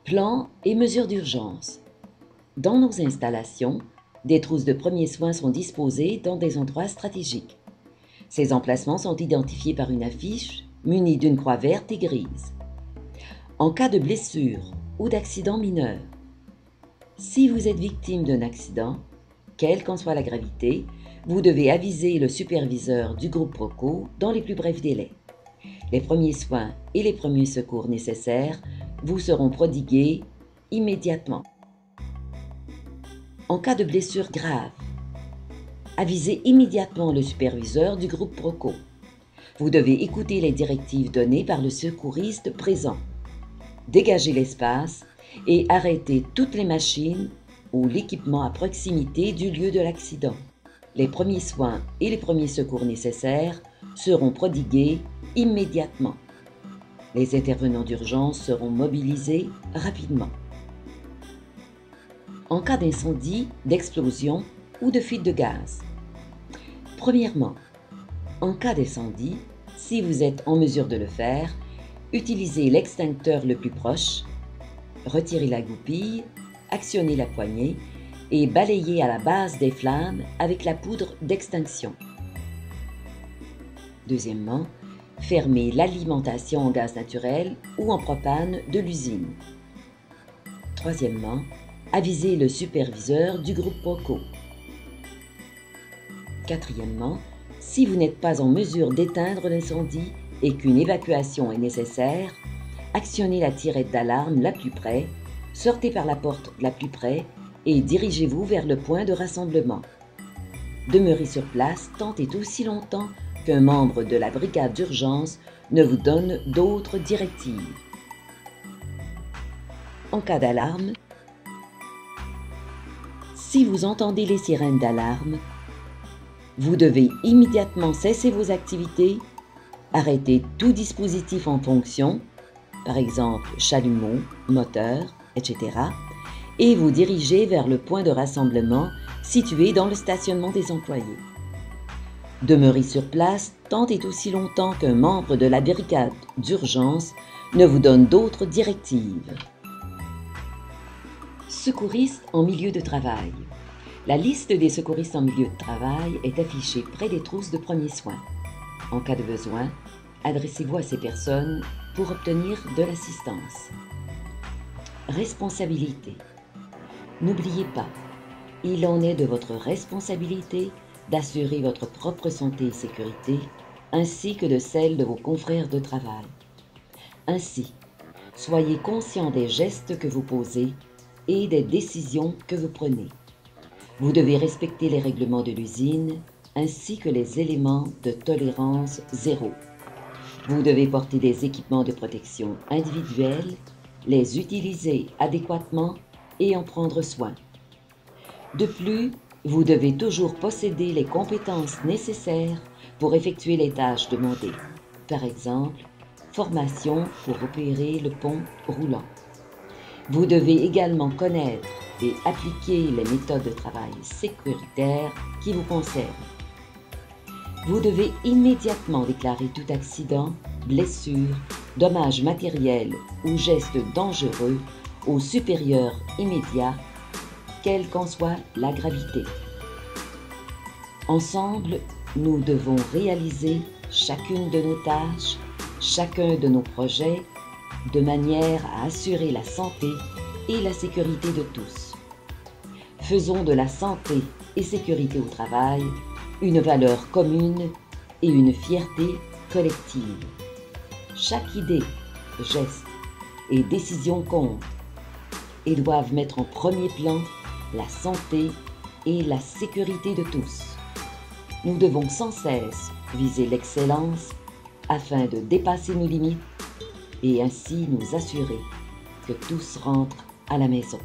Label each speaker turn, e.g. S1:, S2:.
S1: Plans et mesures d'urgence. Dans nos installations, des trousses de premiers soins sont disposées dans des endroits stratégiques. Ces emplacements sont identifiés par une affiche munie d'une croix verte et grise. En cas de blessure ou d'accident mineur, si vous êtes victime d'un accident, quelle qu'en soit la gravité, vous devez aviser le superviseur du groupe Proco dans les plus brefs délais. Les premiers soins et les premiers secours nécessaires vous seront prodigués immédiatement. En cas de blessure grave, avisez immédiatement le superviseur du groupe Proco. Vous devez écouter les directives données par le secouriste présent. Dégagez l'espace et arrêtez toutes les machines ou l'équipement à proximité du lieu de l'accident. Les premiers soins et les premiers secours nécessaires seront prodigués immédiatement. Les intervenants d'urgence seront mobilisés rapidement. En cas d'incendie, d'explosion ou de fuite de gaz. Premièrement, en cas d'incendie, si vous êtes en mesure de le faire, utilisez l'extincteur le plus proche, retirez la goupille, actionnez la poignée et balayez à la base des flammes avec la poudre d'extinction. Deuxièmement, fermez l'alimentation en gaz naturel ou en propane de l'usine. Troisièmement, avisez le superviseur du groupe Proco. Quatrièmement, si vous n'êtes pas en mesure d'éteindre l'incendie et qu'une évacuation est nécessaire, actionnez la tirette d'alarme la plus près, sortez par la porte la plus près et dirigez-vous vers le point de rassemblement. Demeurez sur place tant et aussi longtemps qu'un membre de la brigade d'urgence ne vous donne d'autres directives. En cas d'alarme, si vous entendez les sirènes d'alarme, vous devez immédiatement cesser vos activités, arrêter tout dispositif en fonction, par exemple chalumeau, moteur, etc., et vous diriger vers le point de rassemblement situé dans le stationnement des employés. Demeurez sur place tant et aussi longtemps qu'un membre de la brigade d'urgence ne vous donne d'autres directives. Secouristes en milieu de travail. La liste des secouristes en milieu de travail est affichée près des trousses de premiers soins. En cas de besoin, adressez-vous à ces personnes pour obtenir de l'assistance. Responsabilité. N'oubliez pas, il en est de votre responsabilité d'assurer votre propre santé et sécurité, ainsi que de celle de vos confrères de travail. Ainsi, soyez conscient des gestes que vous posez et des décisions que vous prenez. Vous devez respecter les règlements de l'usine, ainsi que les éléments de tolérance zéro. Vous devez porter des équipements de protection individuels, les utiliser adéquatement et en prendre soin. De plus, vous devez toujours posséder les compétences nécessaires pour effectuer les tâches demandées. Par exemple, formation pour opérer le pont roulant. Vous devez également connaître et appliquer les méthodes de travail sécuritaires qui vous concernent. Vous devez immédiatement déclarer tout accident, blessure, dommage matériel ou geste dangereux au supérieur immédiat, quelle qu'en soit la gravité. Ensemble, nous devons réaliser chacune de nos tâches, chacun de nos projets, de manière à assurer la santé et la sécurité de tous. Faisons de la santé et sécurité au travail une valeur commune et une fierté collective. Chaque idée, geste et décision compte et doivent mettre en premier plan la santé et la sécurité de tous. Nous devons sans cesse viser l'excellence afin de dépasser nos limites et ainsi nous assurer que tous rentrent à la maison.